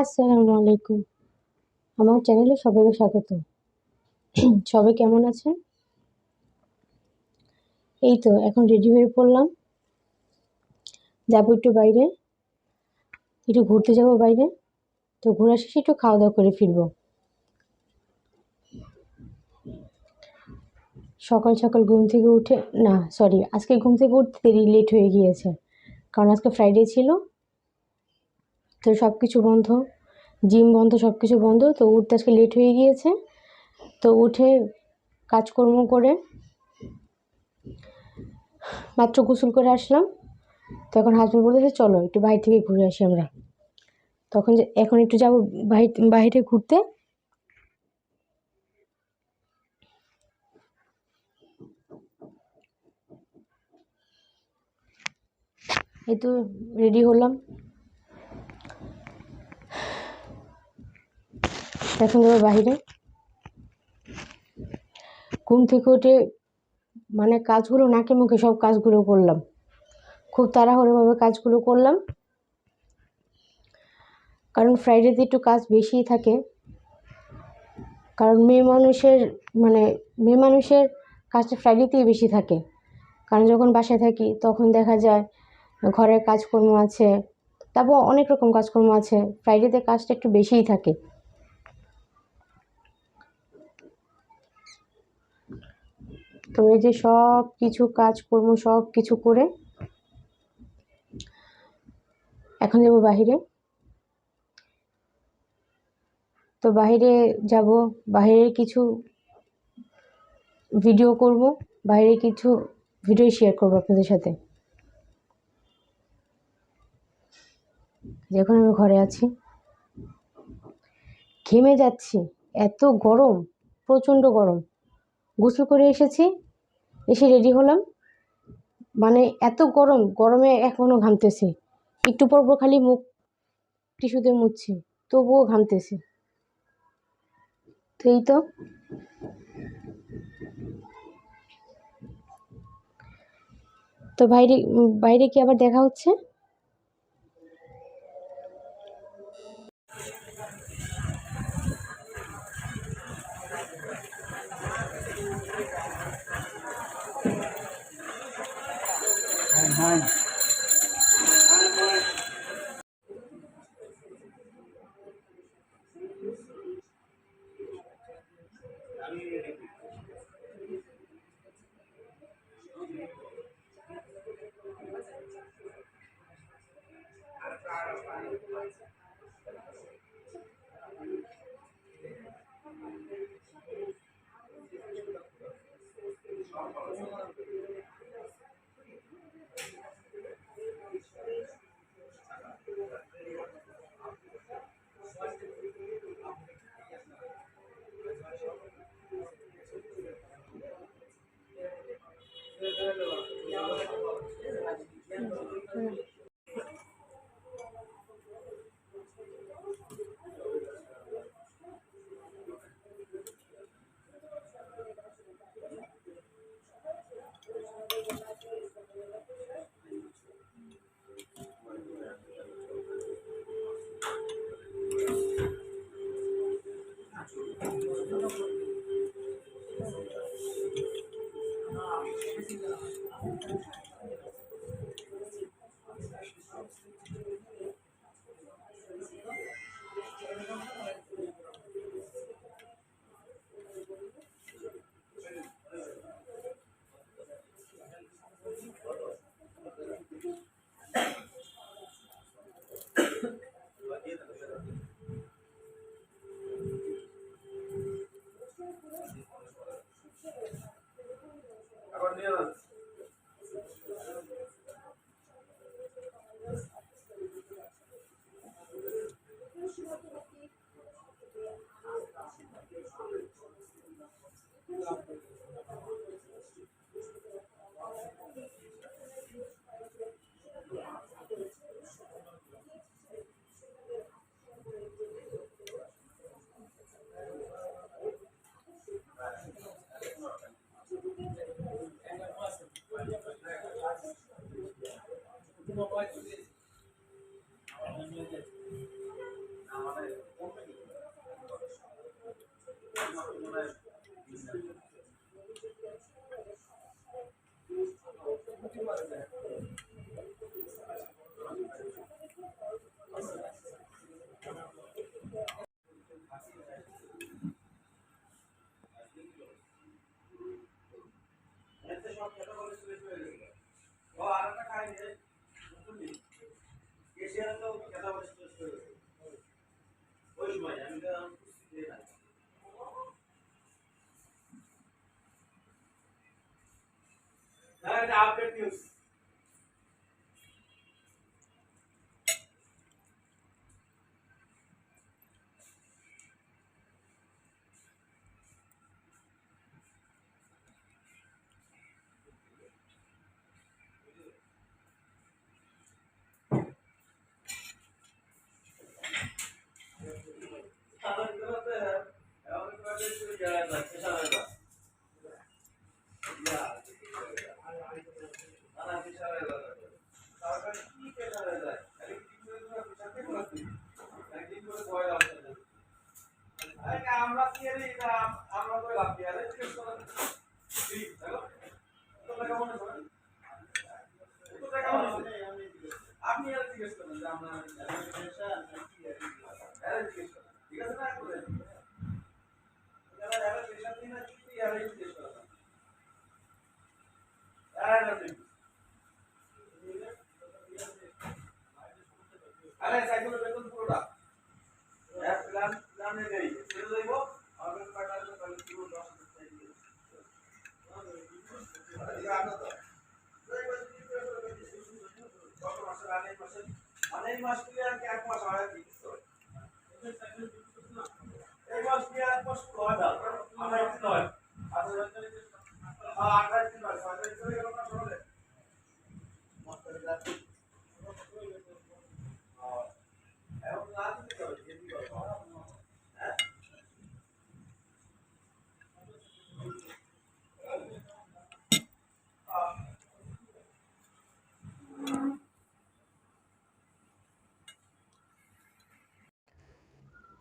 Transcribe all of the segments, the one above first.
আসসালামু আলাইকুম। আমার চ্যানেলে সবাইকে স্বাগত। সবাই কেমন আছেন? এই তো এখন রেডি হয়ে পড়লাম। যাবো একটু বাইরে, একটু ঘুরতে যাবো বাইরে। তো ঘোরা শেষে একটু খাওয়া দাওয়া করে ফিরবো। সকাল সকাল ঘুম থেকে উঠে আজকে ঘুম থেকে উঠতে দেরি লেট হয়ে গিয়েছে। কারণ আজকে ফ্রাইডে ছিল, তো সব কিছু বন্ধ, জিম বন্ধ, সব কিছু বন্ধ। তো উঠতে আজকে লেট হয়ে গিয়েছে। তো উঠে কাজকর্ম করে মাত্র গোসল করে আসলাম। তো এখন হাজবেন্ড বলেছে চলো একটু বাইরে থেকে ঘুরে আসি আমরা। এখন একটু যাবো বাইরে ঘুরতে। এই তো রেডি হলাম, এখন যাবো বাইরে। ঘুম থেকে উঠে কাজগুলো নাকে মুখে সব কাজগুলো করলাম, খুব তাড়াহুড়োভাবে কাজগুলো করলাম। কারণ ফ্রাইডেতে একটু কাজ বেশিই থাকে। কারণ মেয়ে মানুষের কাজটা ফ্রাইডেতেই বেশি থাকে। কারণ যখন বাসায় থাকি তখন দেখা যায় ঘরের কাজকর্ম আছে, তারপর অনেক রকম কাজকর্ম আছে, ফ্রাইডেতে কাজটা একটু বেশিই থাকে। তো এই যে সব কিছু কাজকর্ম সব কিছু করে এখন যাবো বাহিরে। তো বাইরে যাব, বাইরে কিছু ভিডিও করব, বাইরে কিছু ভিডিও শেয়ার করব আপনাদের সাথে। এখন আমি ঘরে আছি, ঘেমে যাচ্ছি, এত গরম, প্রচণ্ড গরম। গোসল করে এসেছি, এসে রেডি হলাম, এত গরম, গরমে এখনো ঘামতেছি। একটু পর পর খালি মুখ টিস্যুতে মুছছি, তবুও ঘামতেছি। তো এই তো তো বাইরে বাইরে কি আবার দেখা হচ্ছে।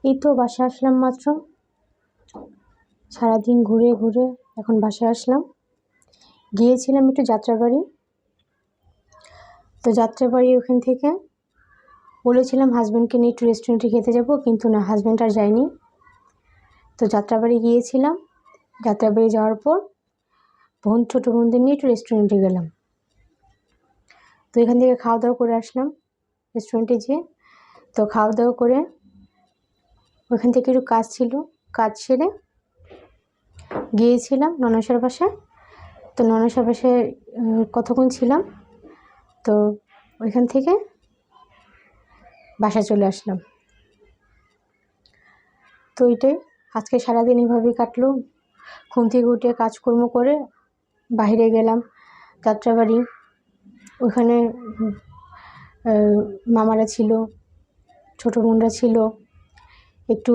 এই তো বাসায় আসলাম মাত্র, সারাদিন ঘুরে ঘুরে এখন বাসায় আসলাম। গিয়েছিলাম একটু যাত্রাবাড়ি, তো যাত্রাবাড়ি ওখান থেকে বলেছিলাম হাজব্যান্ডকে নিয়ে একটু রেস্টুরেন্টে খেতে যাব, কিন্তু না, হাজব্যান্ড আর যায়নি। তো যাত্রাবাড়ি গিয়েছিলাম, যাত্রাবাড়ি যাওয়ার পর ছোটো বোনদের নিয়ে একটু রেস্টুরেন্টে গেলাম। তো এখান থেকে খাওয়া দাওয়া করে আসলাম রেস্টুরেন্টে যেয়ে। তো খাওয়া দাওয়া করে ওখান থেকে একটু কাজ ছিল, কাজ সেরে গিয়েছিলাম ননাসার বাসায়। তো ননাসার বাসায় কতক্ষণ ছিলাম, তো ওইখান থেকে বাসায় চলে আসলাম। তো এটাই আজকে সারাদিন এভাবেই কাটলো। ঘুম থেকে উঠে কাজকর্ম করে বাইরে গেলাম যাত্রাবাড়ি। ওখানে মামারা ছিল, ছোটো বোনরা ছিল, একটু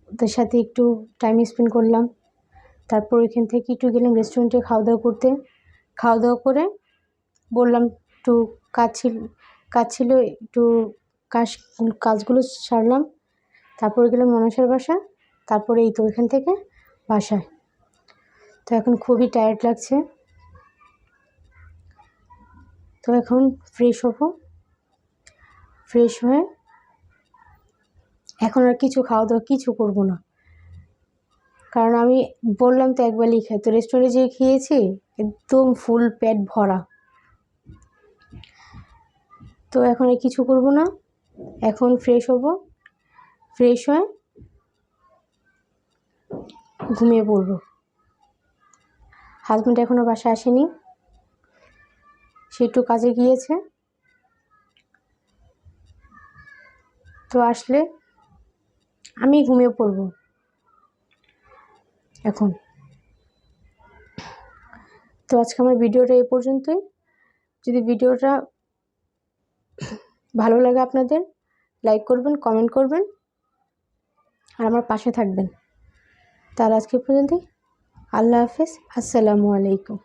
ওদের সাথে একটু টাইম স্পেন্ড করলাম। তারপর ওইখান থেকে একটু গেলাম রেস্টুরেন্টে খাওয়া দাওয়া করতে। খাওয়া দাওয়া করে বললাম একটু কাজ ছিল একটু কাজগুলো সারলাম। তারপরে গেলাম মনসার বাসা, তারপরে এই তো ওইখান থেকে বাসায়। তো এখন খুবই টায়ার্ড লাগছে, তো এখন ফ্রেশ হব। ফ্রেশ হয়ে এখন আর কিছু খাওয়া দাওয়া কিছু করবো না, কারণ আমি বললাম তো একবারই খাই। তো রেস্টুরেন্টে যেয়ে খেয়েছি, একদম ফুল পেট ভরা। তো এখন আর কিছু করবো না, এখন ফ্রেশ হব। ফ্রেশ হয়ে ঘুমিয়ে পড়ব। হাজব্যান্ড এখনও বাসায় আসেনি, সে একটু কাজে গিয়েছে। তো আসলে আমি ঘুমিয়ে পড়ব এখন। তো আজকে আমার ভিডিওটা এই পর্যন্তই। যদি ভিডিওটা ভালো লাগে আপনাদের, লাইক করবেন, কমেন্ট করবেন, আর আমার পাশে থাকবেন। তাহলে আজকে পর্যন্তই। আল্লাহ হাফেজ, আসসালামু আলাইকুম।